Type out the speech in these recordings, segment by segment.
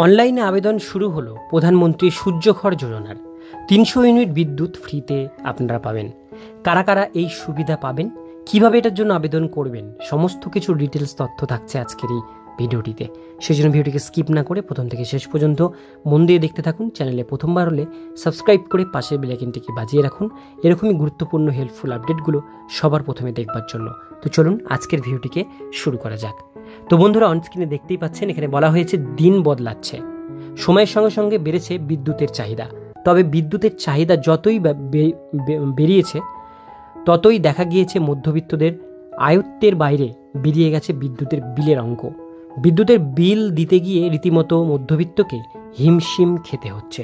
অনলাইনে আবেদন শুরু হলো প্রধানমন্ত্রী সূর্যঘর যোজনার। ৩০০ ইউনিট বিদ্যুৎ ফ্রিতে আপনারা পাবেন। কারা কারা এই সুবিধা পাবেন, কিভাবে এটার জন্য আবেদন করবেন, সমস্ত কিছু ডিটেলস তথ্য থাকছে আজকের এই ভিডিওটিতে। সেই জন্য ভিডিওটিকে স্কিপ না করে প্রথম থেকে শেষ পর্যন্ত মন দিয়ে দেখতে থাকুন। চ্যানেলে প্রথমবার হলে সাবস্ক্রাইব করে পাশের বেল আইকনটিকে বাজিয়ে রাখুন এরকমই গুরুত্বপূর্ণ হেল্পফুল আপডেটগুলো সবার প্রথমে দেখবার জন্য। তো চলুন আজকের ভিডিওটিকে শুরু করা যাক। তো বন্ধুরা, অনস্ক্রিনে দেখতেই পাচ্ছেন, এখানে বলা হয়েছে দিন বদলাচ্ছে, সময়ের সঙ্গে সঙ্গে বেড়েছে বিদ্যুতের চাহিদা। তবে বিদ্যুতের চাহিদা যতই বেরিয়েছে ততই দেখা গিয়েছে মধ্যবিত্তদের আয়ত্তের বাইরে বেরিয়ে গেছে বিদ্যুতের বিলের অঙ্ক। বিদ্যুতের বিল দিতে গিয়ে রীতিমতো মধ্যবিত্তকে হিমশিম খেতে হচ্ছে।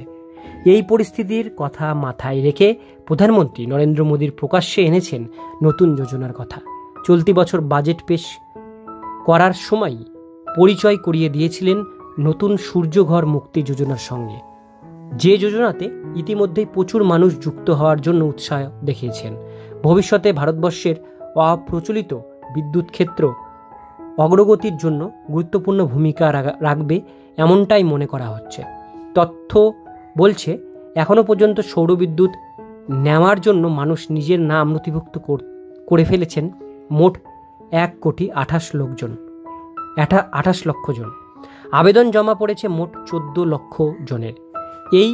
এই পরিস্থিতির কথা মাথায় রেখে প্রধানমন্ত্রী নরেন্দ্র মোদীর প্রকাশ্যে এনেছেন নতুন যোজনার কথা। চলতি বছর বাজেট পেশ করার সময় পরিচয় করিয়ে দিয়েছিলেন নতুন সূর্যঘর মুক্তি যোজনার সঙ্গে, যে যোজনাতে ইতিমধ্যেই প্রচুর মানুষ যুক্ত হওয়ার জন্য উৎসাহ দেখিয়েছেন। ভবিষ্যতে ভারতবর্ষের অপ্রচলিত বিদ্যুৎ ক্ষেত্র অগ্রগতির জন্য গুরুত্বপূর্ণ ভূমিকা রাখবে এমনটাই মনে করা হচ্ছে। তথ্য বলছে, এখনও পর্যন্ত সৌরবিদ্যুৎ নেওয়ার জন্য মানুষ নিজের নাম নথিভুক্ত করে ফেলেছেন মোট 1,28,00,000 জন। আবেদন জমা পড়েছে মোট 14 লক্ষ জনের। এই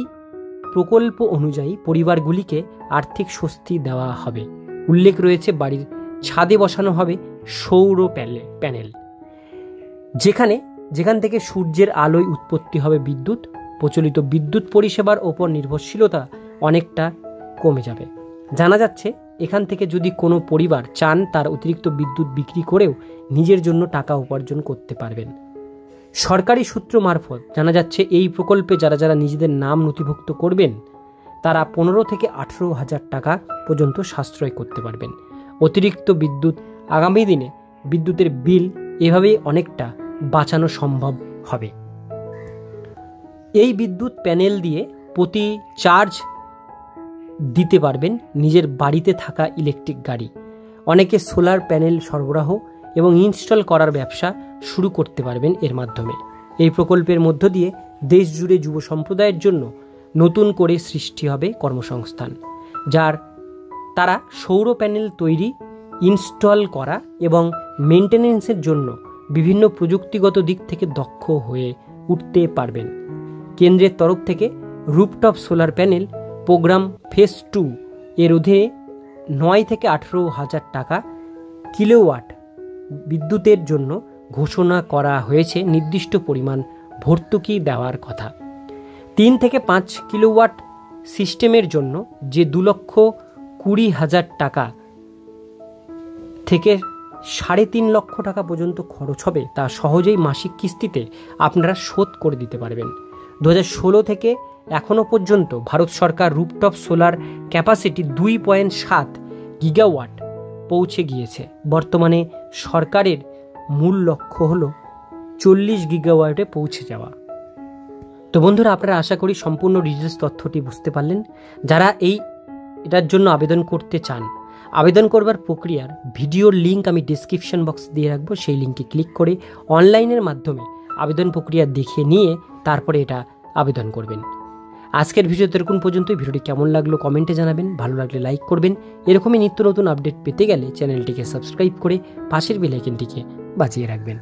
প্রকল্প অনুযায়ী পরিবারগুলিকে আর্থিক স্বস্তি দেওয়া হবে। উল্লেখ রয়েছে, বাড়ির ছাদে বসানো হবে সৌর প্যানেল, যেখান থেকে সূর্যের আলোয় উৎপত্তি হবে বিদ্যুৎ। প্রচলিত বিদ্যুৎ পরিষেবার ওপর নির্ভরশীলতা অনেকটা কমে যাবে। জানা যাচ্ছে, এখান থেকে যদি কোনো পরিবার চান, তার অতিরিক্ত বিদ্যুৎ বিক্রি করেও নিজের জন্য টাকা উপার্জন করতে পারবেন। সরকারি সূত্র মারফত জানা যাচ্ছে, এই প্রকল্পে যারা নিজেদের নাম নথিভুক্ত করবেন তারা 15 থেকে 18,000 টাকা পর্যন্ত সাশ্রয় করতে পারবেন। অতিরিক্ত বিদ্যুৎ আগামী দিনে বিদ্যুতের বিল এভাবেই অনেকটা বাঁচানো সম্ভব হবে। এই বিদ্যুৎ প্যানেল দিয়ে প্রতি চার্জ দিতে পারবেন নিজের বাড়িতে থাকা ইলেকট্রিক গাড়ি। অনেকে সোলার প্যানেল সরবরাহ এবং ইনস্টল করার ব্যবসা শুরু করতে পারবেন এর মাধ্যমে। এই প্রকল্পের মধ্য দিয়ে দেশ জুড়ে যুব সম্প্রদায়ের জন্য নতুন করে সৃষ্টি হবে কর্মসংস্থান, তারা সৌর প্যানেল তৈরি, ইনস্টল করা এবং মেনটেন্যান্সের জন্য বিভিন্ন প্রযুক্তিগত দিক থেকে দক্ষ হয়ে উঠতে পারবেন। কেন্দ্রের তরফ থেকে rooftop solar panel program phase 2 এর অধীনে 9 থেকে 18,000 টাকা কিলোওয়াট বিদ্যুতের জন্য ঘোষণা করা হয়েছে। নির্দিষ্ট পরিমাণ ভর্তুকি দেওয়ার কথা। 3 থেকে 5 কিলোওয়াট সিস্টেমের জন্য যে 2,20,000 টাকা থেকে 3.5 লক্ষ টাকা পর্যন্ত খরচ হবে, তা সহজেই মাসিক কিস্তিতে আপনারা শোধ করে দিতে পারবেন। 2016 থেকে এখনও পর্যন্ত ভারত সরকার রুফটপ সোলার ক্যাপাসিটি 2.7 গিগাওয়াট পৌঁছে গিয়েছে। বর্তমানে সরকারের মূল লক্ষ্য হল 40 গিগাওয়াটে পৌঁছে যাওয়া। তো বন্ধুরা, আপনারা আশা করি সম্পূর্ণ ডিটেলস তথ্যটি বুঝতে পারলেন। যারা এটার জন্য আবেদন করতে চান, আবেদন করবার প্রক্রিয়ার ভিডিওর লিঙ্ক আমি ডিসক্রিপশন বক্স দিয়ে রাখবো। সেই লিঙ্কে ক্লিক করে অনলাইনের মাধ্যমে আবেদন প্রক্রিয়া দেখে নিয়ে তারপরে এটা আবেদন করবেন। আজকের ভিডিওতে এরকম পর্যন্তই। ভিডিওটি কেমন লাগলো কমেন্টে জানাবেন, ভালো লাগলে লাইক করবেন। এরকমই নিত্য নতুন আপডেট পেতে গেলে চ্যানেলটিকে সাবস্ক্রাইব করে পাশের বেল আইকনটিকে বাজিয়ে রাখবেন।